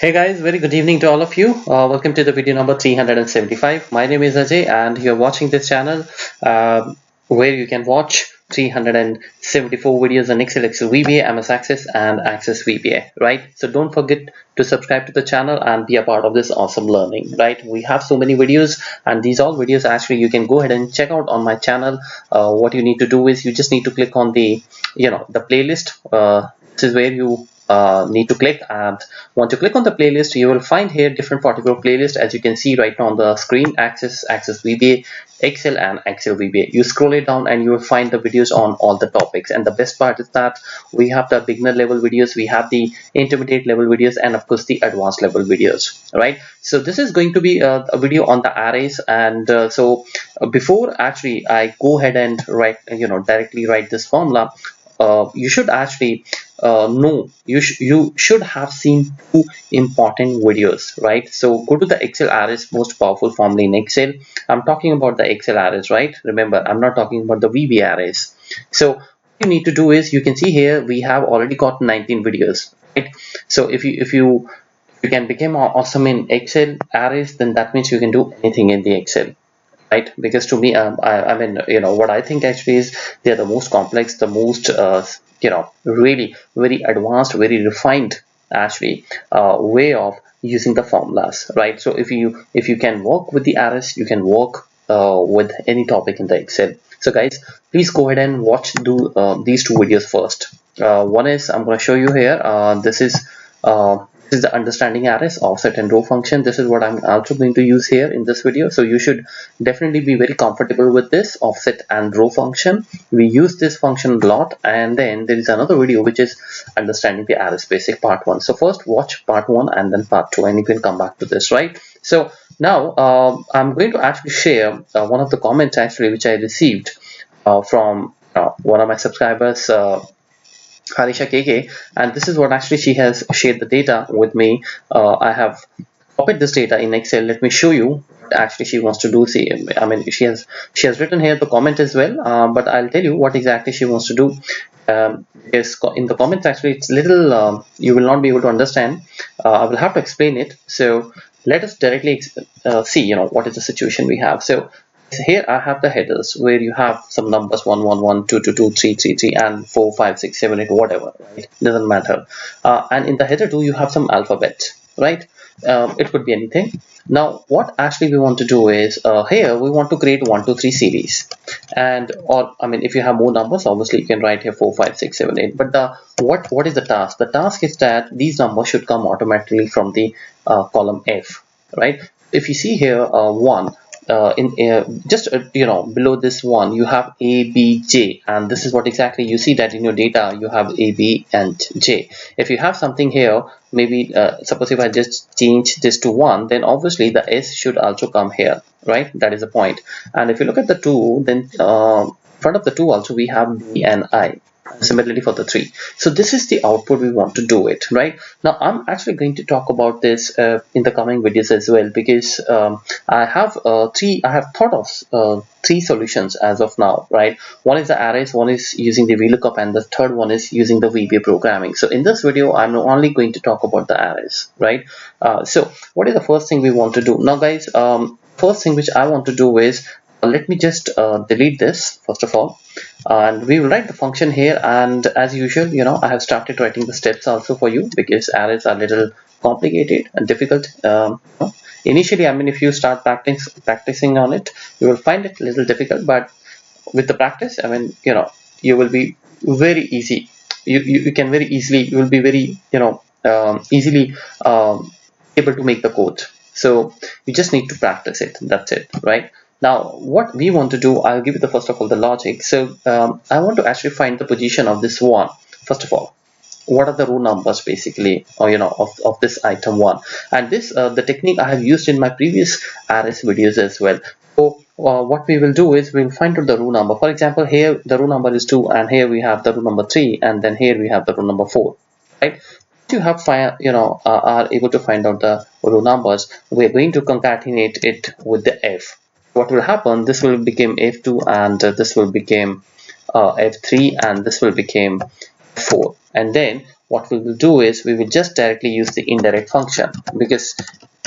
Hey guys, very good evening to all of you. Welcome to the video number 375. My name is Ajay and you're watching this channel where you can watch 374 videos on Excel VBA, MS Access and Access VBA, right? So don't forget to subscribe to the channel and be a part of this awesome learning, right? We have so many videos and these all videos actually you can go ahead and check out on my channel. What you need to do is you just need to click on the playlist. This is where you need to click, and once you click on the playlist you will find here different 44 playlists as you can see right now on the screen: Access VBA, Excel and Excel VBA. You scroll it down and you will find the videos on all the topics, and the best part is that we have the beginner level videos, we have the intermediate level videos, and of course the advanced level videos, right? So this is going to be a video on the arrays, and before actually I go ahead and directly write this formula, you should actually know you should have seen two important videos, right? So go to the Excel arrays most powerful formula in Excel. I'm talking about the Excel arrays, right? Remember, I'm not talking about the VB arrays. So what you need to do is, you can see here we have already got 19 videos, right? So if you can become awesome in Excel arrays, then that means you can do anything in the Excel, right? Because to me, I mean, what I think actually is they're the most complex, the most really very advanced, very refined actually way of using the formulas, right? So if you can work with the arrays, you can work with any topic in the Excel. So guys, please go ahead and watch these two videos first. One is, I'm going to show you here, this is the understanding arrays, offset and row function. This is what I'm also going to use here in this video. So you should definitely be very comfortable with this offset and row function. We use this function a lot. And then there is another video which is understanding the arrays basic part 1. So first watch part 1 and then part 2, and you can come back to this, right? So now I'm going to actually share one of the comments actually which I received from one of my subscribers, Harisha KK, and this is what actually she has shared the data with me. I have copied this data in Excel. Let me show you what actually she wants to do. See, I mean, she has written here the comment as well, but I'll tell you what exactly she wants to do. Because in the comments actually it's little you will not be able to understand. I will have to explain it. So let us directly see what is the situation we have. So here I have the headers where you have some numbers 1 1 1 2 2 2 3 3 3 and 4 5 6 7 8, whatever, right? Doesn't matter. And in the header 2 you have some alphabet, right? It could be anything. Now what actually we want to do is, here we want to create 1 2 3 series, and or I mean, if you have more numbers, obviously you can write here 4 5 6 7 8. But what is the task? The task is that these numbers should come automatically from the column F, right? If you see here 1, just below this one you have A, B, J, and this is what exactly you see, that in your data you have A, B and J. If you have something here, maybe suppose if I just change this to 1, then obviously the S should also come here, right? That is the point. And if you look at the 2, then in front of the 2 also we have B and I. Similarly for the 3. So this is the output we want to do it, right? Now I'm actually going to talk about this in the coming videos as well, because I have thought of 3 solutions as of now, right? One is the arrays, one is using the VLOOKUP, and the third one is using the VBA programming. So in this video I'm only going to talk about the arrays, right? So what is the first thing we want to do now, guys? First thing which I want to do is, let me just delete this first of all, and we will write the function here. And as usual, I have started writing the steps also for you, because arrays are a little complicated and difficult. Initially, I mean, if you start practicing on it, you will find it a little difficult, but with the practice, I mean, you will be very easy. You can very easily, you will be very easily able to make the code. So you just need to practice it. That's it, right? Now what we want to do, I'll give you the first of all the logic. So I want to actually find the position of this 1. First of all, what are the row numbers basically, or of this item 1? And this the technique I have used in my previous arrays videos as well. So what we will do is, we'll find out the row number. For example, here the row number is 2, and here we have the row number 3, and then here we have the row number 4, right? You have are able to find out the row numbers, we're going to concatenate it with the F. What will happen, this will become F2, and this will become F3, and this will become 4. And then what we will do is we will just directly use the indirect function, because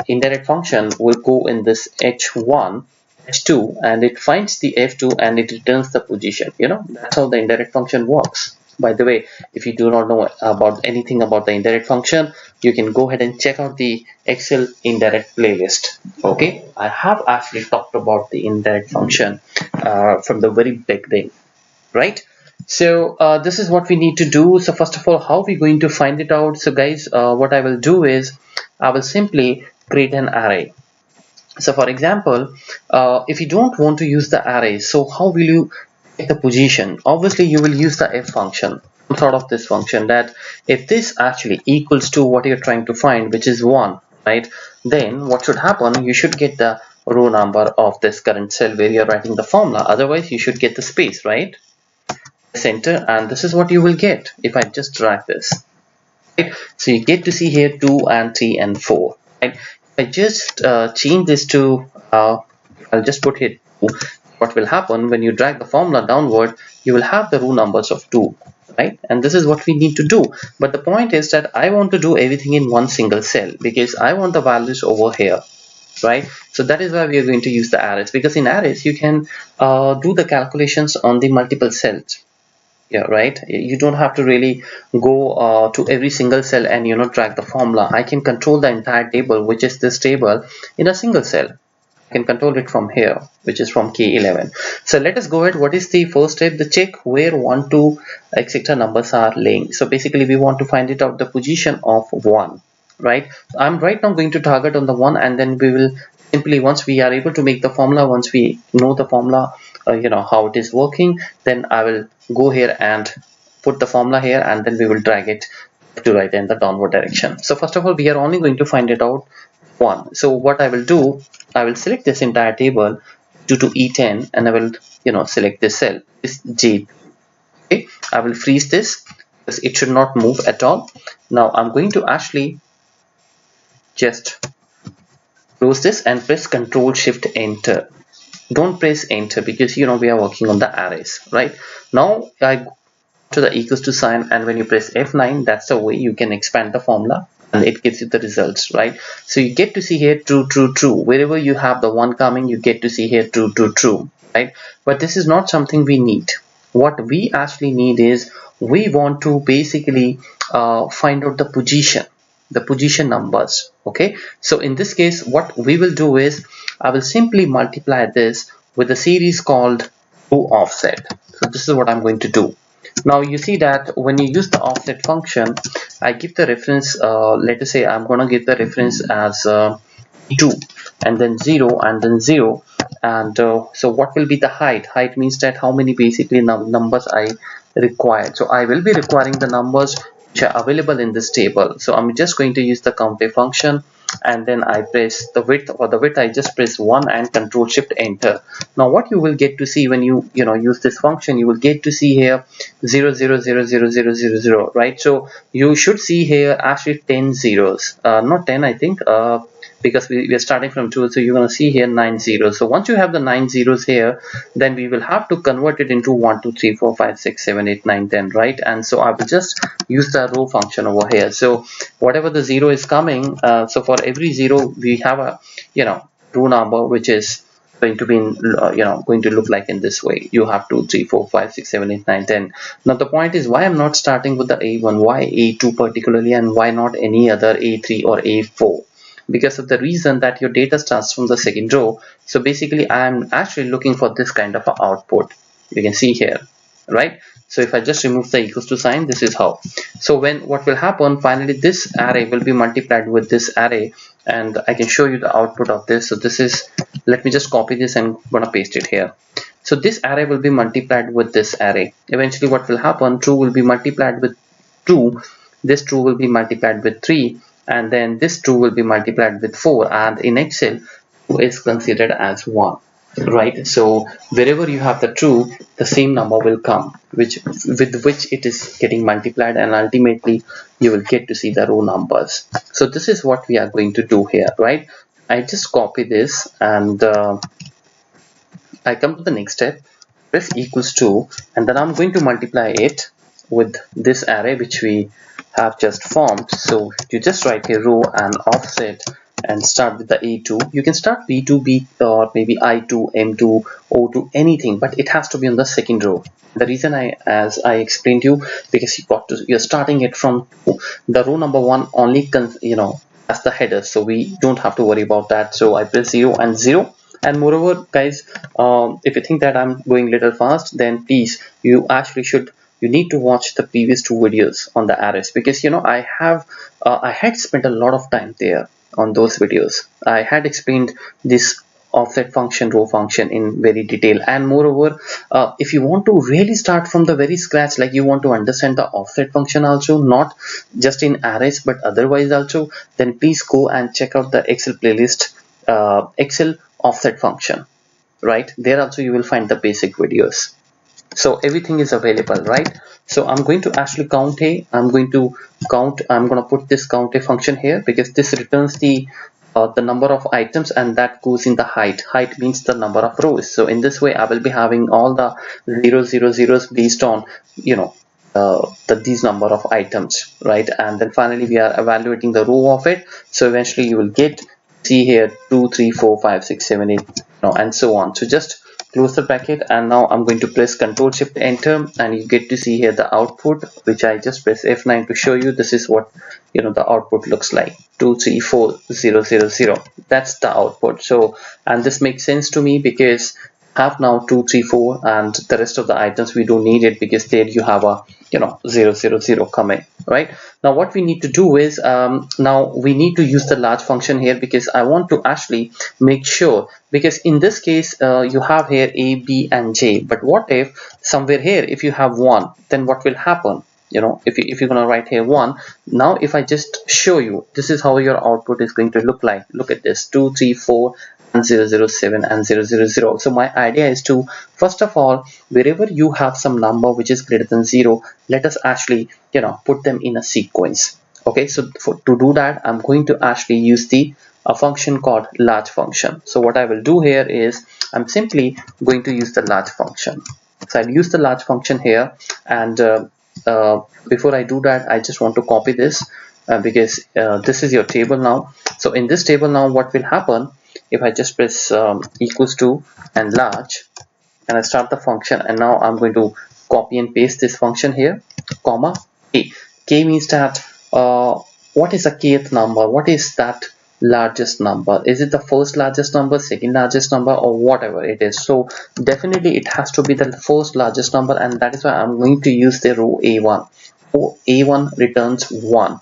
indirect function will go in this h1 h2 and it finds the f2 and it returns the position. That's how the indirect function works. By the way, if you do not know about anything about the indirect function, you can go ahead and check out the Excel indirect playlist. Okay, I have actually talked about the indirect function from the very beginning, right? So this is what we need to do. So first of all, how are we going to find it out? So guys, what I will do is I will simply create an array. So for example, if you don't want to use the array, so how will you get the position? Obviously you will use the f function, some sort of this function, that if this actually equals to what you're trying to find, which is 1, right, then what should happen, you should get the row number of this current cell where you're writing the formula. Otherwise you should get the space, right? Center, and this is what you will get if I just drag this, right? So you get to see here 2 and 3 and 4, right? If I just change this to I'll just put here 2. What will happen when you drag the formula downward, you will have the row numbers of 2, right? And this is what we need to do. But the point is that I want to do everything in one single cell because I want the values over here, right? So that is why we are going to use the arrays, because in arrays you can do the calculations on the multiple cells. Yeah, right. You don't have to really go to every single cell and drag the formula. I can control the entire table, which is this table, in a single cell. I can control it from here, which is from K11. So let us go ahead. What is the first step? The check where 1, 2, etc. numbers are laying. So basically we want to find it out the position of 1, right? I'm right now going to target on the 1, and then we will simply, once we are able to make the formula, once we know the formula, how it is working, then I will go here and put the formula here, and then we will drag it to right in the downward direction. So first of all, we are only going to find it out 1. So what I will do, I will select this entire table due to E10, and I will select this cell, this J. Okay, I will freeze this because it should not move at all. Now I'm going to actually just close this and press Ctrl Shift Enter. Don't press enter because we are working on the arrays, right? Now I go to the equals to sign, and when you press F9, that's the way you can expand the formula and it gives you the results, right? So you get to see here true, true, true. Wherever you have the 1 coming, you get to see here true, true, true, right? But this is not something we need. What we actually need is we want to basically find out the position numbers. Okay, so in this case what we will do is I will simply multiply this with a series called row offset. So this is what I'm going to do. Now you see that when you use the offset function, I give the reference, let us say I'm going to give the reference as 2 and then 0 and then 0, and so what will be the height means that how many basically numbers I require. So I will be requiring the numbers which are available in this table. So I'm just going to use the count function, and then I press the width, or the width I just press 1 and Ctrl Shift Enter. Now what you will get to see when you use this function, you will get to see here 0 0 0 0 0 0 0, right? So you should see here actually 10 zeros, not 10 I think, because we are starting from 2, so you're going to see here 9 zeros. So once you have the 9 zeros here, then we will have to convert it into 1 2 3 4 5 6 7 8 9 10, right? And so I will just use the row function over here. So whatever the 0 is coming, so for every 0 we have a row number which is going to be in, going to look like in this way. You have 2 3 4 5 6 7 8 9 10. Now the point is, why I'm not starting with the A1, why A2 particularly, and why not any other A3 or A4? Because of the reason that your data starts from the second row. So basically I'm actually looking for this kind of a output. You can see here, right? So if I just remove the equals to sign, this is how. So what will happen, finally this array will be multiplied with this array, and I can show you the output of this. So this is, let me just copy this and I'm gonna paste it here. So this array will be multiplied with this array. Eventually what will happen, true will be multiplied with 2, this true will be multiplied with 3, and then this true will be multiplied with 4, and in Excel 2 is considered as 1, right? So wherever you have the true, the same number will come with which it is getting multiplied, and ultimately you will get to see the row numbers. So this is what we are going to do here, right? I just copy this and I come to the next step, press equals to, and then I'm going to multiply it with this array which we have just formed. So you just write here row and offset and start with the A2. You can start B2, B or maybe I2, M2, O2, anything, but it has to be on the second row. The reason as I explained to you, because you're starting it from the row number one only, as the header, so we don't have to worry about that. So I press 0 and 0. And moreover, guys, if you think that I'm going a little fast, then please, you need to watch the previous two videos on the arrays, because I had spent a lot of time there on those videos. I had explained this offset function, row function in very detail. And moreover, if you want to really start from the very scratch, like you want to understand the offset function also, not just in arrays but otherwise also, then please go and check out the Excel playlist, Excel offset function. Right there also you will find the basic videos. So everything is available, right? So I'm going to actually count I'm going to put this count a function here, because this returns the number of items, and that goes in the height. Height means the number of rows. So in this way I will be having all the 0 based on these number of items, right? And then finally we are evaluating the row of it. So eventually you will get, see here, 2 3 4 5 6 7 8, and so on. So just close the bracket, and now I'm going to press Ctrl Shift Enter, and you get to see here the output, which I just press F9 to show you. This is what the output looks like, 234000. That's the output. So, and this makes sense to me because have now 2 3 4, and the rest of the items we don't need it, because there you have a 000 coming, right? Now what we need to do is now we need to use the large function here, because I want to actually make sure, because in this case you have here A, B and J, but what if somewhere here if you have 1, then what will happen? If you're gonna write here 1, now if I just show you, this is how your output is going to look like. Look at this, 2 3 4 and 007 and 000. So my idea is to, first of all, wherever you have some number which is greater than 0, let us actually put them in a sequence. Okay, so to do that, I'm going to actually use a function called large function. So what I will do here is I'm simply going to use the large function. So I'll use the large function here, and before I do that, I just want to copy this because this is your table now. So in this table now, what will happen if I just press equals to and large, and I start the function, and now I'm going to copy and paste this function here, comma k. K means that what is the kth number? What is that largest number? Is it the first largest number, second largest number, or whatever it is? So definitely it has to be the first largest number, and that is why I'm going to use the row A1. So A1 returns 1,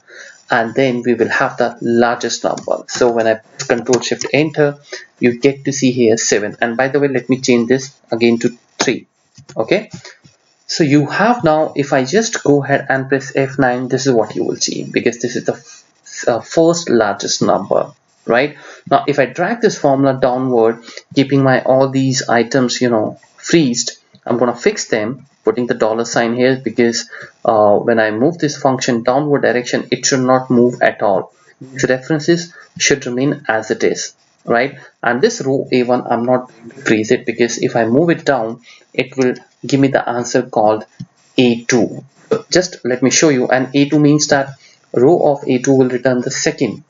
and then we will have the largest number. So when I press Ctrl Shift Enter, you get to see here 7. And by the way, let me change this again to 3. Okay, so you have now, if I just go ahead and press F9, this is what you will see, because this is the first largest number, right? Now if I drag this formula downward, keeping my all these items freezed, I'm gonna fix them, putting the $sign here, because when I move this function downward direction, it should not move at all. These references should remain as it is, right? And this row A1, I'm not going to freeze it, because if I move it down, it will give me the answer called A2. So just let me show you. And A2 means that row of A2 will return the second.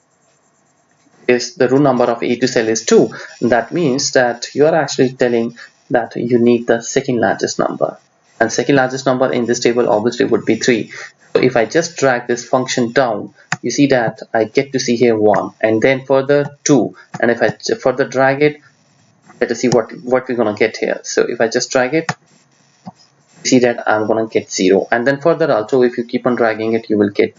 Is the row number of A2 cell is 2. That means that you are actually telling that you need the second largest number, and second largest number in this table obviously would be 3. So if I just drag this function down, you see that I get to see here 1, and then further 2, and if I further drag it, let us see what we're gonna get here. So if I just drag it, see that I'm gonna get 0, and then further also if you keep on dragging it, you will get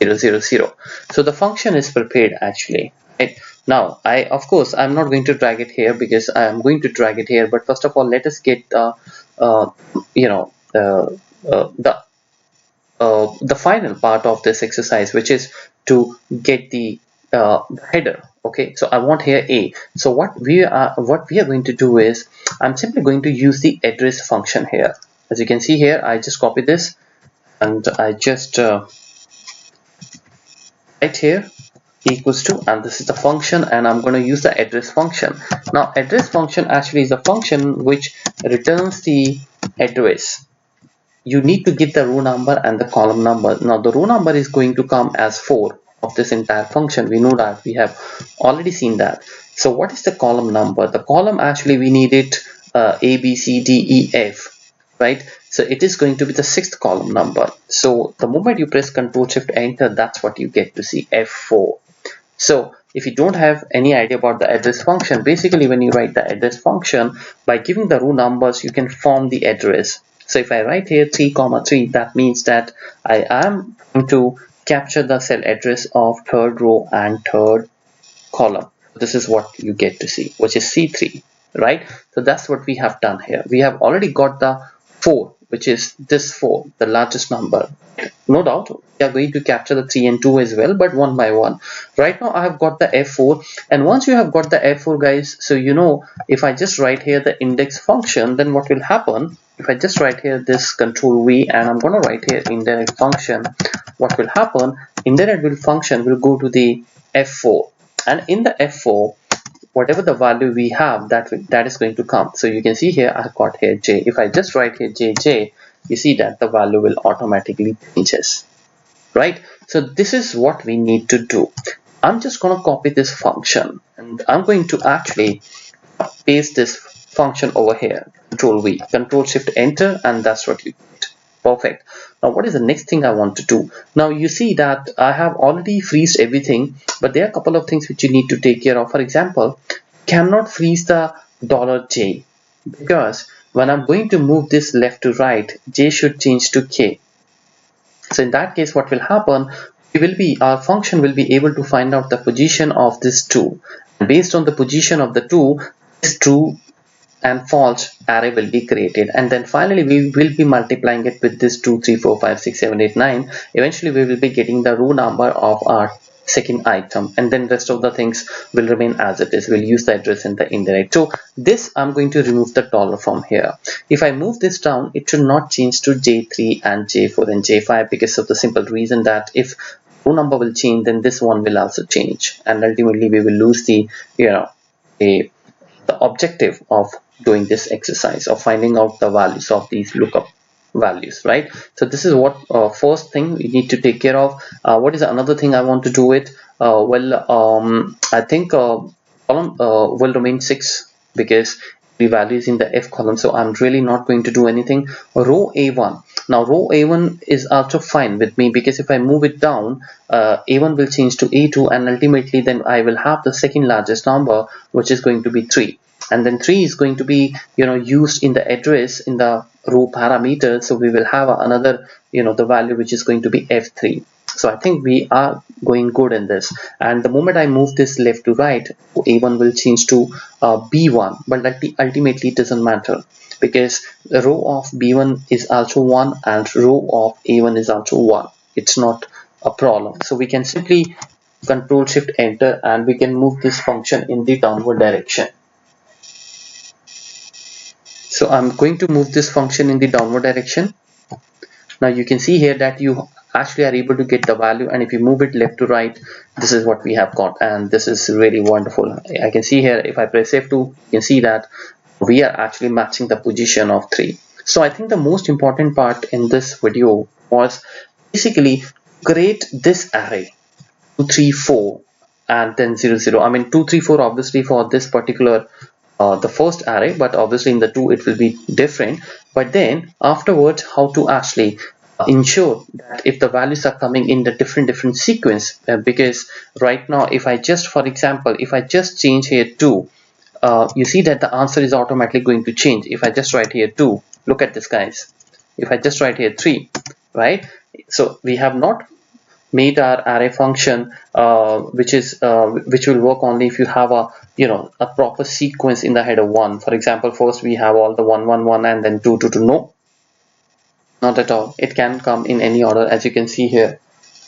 000. So the function is prepared actually, right? Now of course I'm not going to drag it here, because I am going to drag it here, but first of all let us get the final part of this exercise, which is to get the header. Okay, so I want here A. So what we are going to do is I'm simply going to use the address function here. As you can see here, I just copy this and I just write here equals to, and this is the function, and I'm going to use the address function. Now address function actually is a function which returns the address. you need to give the row number and the column number. Now the row number is going to come as 4 of this entire function. We know that, we have already seen that. So what is the column number? The column, actually we need it A, B, C, D, E, F, right? So it is going to be the 6th column number. So the moment you press Ctrl Shift Enter, that's what you get to see, F4. So if you don't have any idea about the address function, basically when you write the address function, by giving the row numbers, you can form the address. So if I write here 3, 3, that means that I am going to capture the cell address of 3rd row and 3rd column. This is what you get to see, which is C3, right? So that's what we have done here. We have already got the 4, which is this 4, the largest number. No doubt we are going to capture the 3 and 2 as well, but one by one. Right now I have got the F4, and once you have got the F4, guys, so you know, if I just write here the index function, then what will happen? If I just write here this Control V, and I'm going to write here indirect function, what will happen? Indirect function will go to the F4, and in the F4, whatever the value we have, that is going to come. So you can see here I've got here J. If I just write here JJ, you see that the value will automatically changes, right? So this is what we need to do. I'm just going to copy this function, and I'm going to actually paste this function over here. Control V, Control Shift Enter, and that's what you get. Perfect. Now what is the next thing I want to do? Now you see that I have already freezed everything, but there are a couple of things which you need to take care of. For example, cannot freeze the $J, because when I'm going to move this left to right, J should change to K. So in that case, what will happen? Our function will be able to find out the position of this 2. Based on the position of the 2, this true and false array will be created, and then finally we will be multiplying it with this 2, 3, 4, 5, 6, 7, 8, 9. Eventually we will be getting the row number of our second item, and then rest of the things will remain as it is. We'll use the address in the indirect. So this, I'm going to remove the dollar from here. If I move this down, it should not change to J3 and J4 and J5, because of the simple reason that if row number will change, then this one will also change, and ultimately we will lose the the objective of doing this exercise of finding out the values of these lookup values, right? So this is what first thing we need to take care of. What is another thing I want to do it? I think column will remain 6, because the value is in the F column, so I'm really not going to do anything. Row A1, now row A1 is also fine with me, because if I move it down, A1 will change to A2, and ultimately then I will have the second largest number, which is going to be 3. And then 3 is going to be used in the address in the row parameter, so we will have another the value which is going to be F3. So I think we are going good in this, and the moment I move this left to right, A1 will change to B1, but ultimately it doesn't matter, because the row of B1 is also 1 and row of A1 is also 1. It's not a problem. So we can simply Control Shift Enter, and we can move this function in the downward direction. So I'm going to move this function in the downward direction. Now you can see here that you actually are able to get the value, and if you move it left to right, this is what we have got, and this is really wonderful. I can see here, if I press F2, you can see that we are actually matching the position of 3. So I think the most important part in this video was basically create this array 2, 3, 4 and then 0, 0. I mean 2, 3, 4 obviously for this particular the first array, but obviously in the 2 it will be different. But then afterwards, how to actually ensure that if the values are coming in the different sequence, because right now if I just, for example, if I just change here 2, you see that the answer is automatically going to change. If I just write here 2, look at this, guys. If I just write here 3, right? So we have not made our array function which will work only if you have a a proper sequence in the header 1. For example, first we have all the 1 1 1 and then 2 2 2. No, not at all. It can come in any order. As you can see here,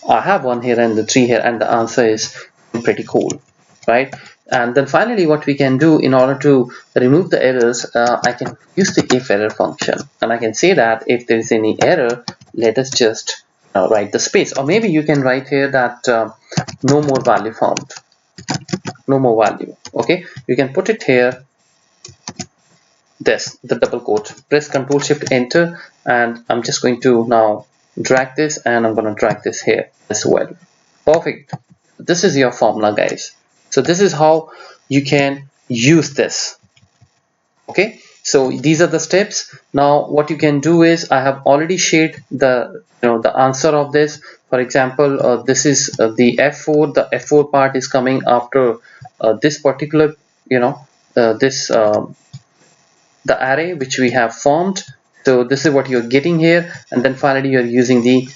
I have 1 here and the 3 here, and the answer is pretty cool, right? And then finally, what we can do in order to remove the errors, I can use the if error function, and I can say that if there is any error, let us just write the space, or maybe you can write here that no more value found, no more value. Okay, you can put it here, the double quote, press Ctrl Shift Enter, and I'm just going to now drag this, and I'm going to drag this here as well. Perfect. This is your formula, guys. So this is how you can use this. Okay, so these are the steps. Now what you can do is, I have already shared the the answer of this. For example, this is the F4. The F4 part is coming after this particular the array which we have formed. So this is what you're getting here, and then finally you're using the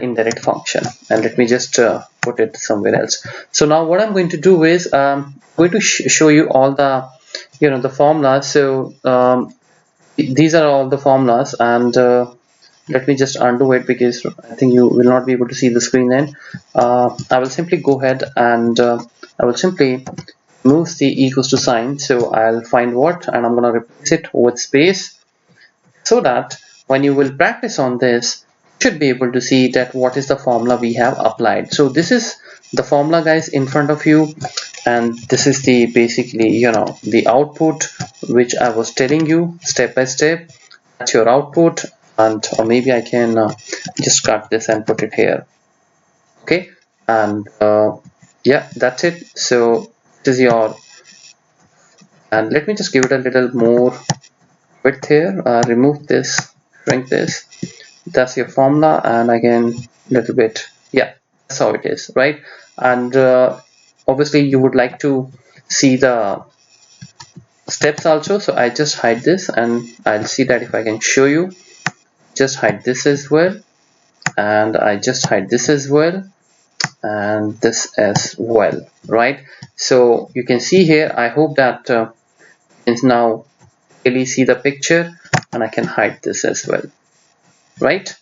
indirect function. And let me just put it somewhere else. So now what I'm going to do is going to show you all the the formulas. So these are all the formulas, and let me just undo it because I think you will not be able to see the screen then. I will simply go ahead and I will simply move the equals to sign. So I'll find what, and I'm going to replace it with space, so that when you will practice on this, you should be able to see that what is the formula we have applied. So this is the formula, guys, in front of you, and this is the basically the output which I was telling you step by step. That's your output, and or maybe I can just cut this and put it here. Okay, and yeah, that's it. So this is your, and let me just give it a little more width here. Remove this, shrink this. That's your formula, and again little bit. Yeah, that's how it is, right? And obviously you would like to see the steps also, so I just hide this, and I'll see that if I can show you. Just hide this as well, and I just hide this as well, and this as well, right? So you can see here, I hope that you can now really see the picture, and I can hide this as well, right?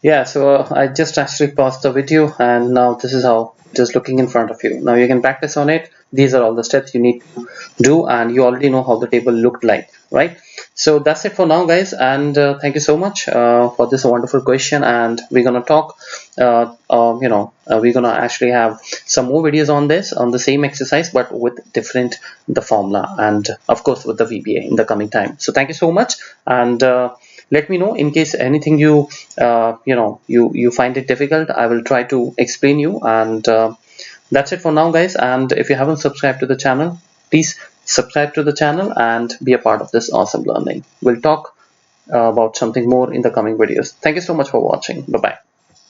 Yeah, so I just actually paused the video, and now this is how it is looking in front of you. Now you can practice on it. These are all the steps you need to do, and you already know how the table looked like, right? So that's it for now, guys, and thank you so much for this wonderful question. And we're gonna talk we're gonna actually have some more videos on this, on the same exercise, but with different the formula, and of course with the VBA in the coming time. So thank you so much, and let me know in case anything you you find it difficult. I will try to explain you, and that's it for now, guys. And if you haven't subscribed to the channel, please subscribe to the channel and be a part of this awesome learning. We'll talk about something more in the coming videos. Thank you so much for watching. Bye bye.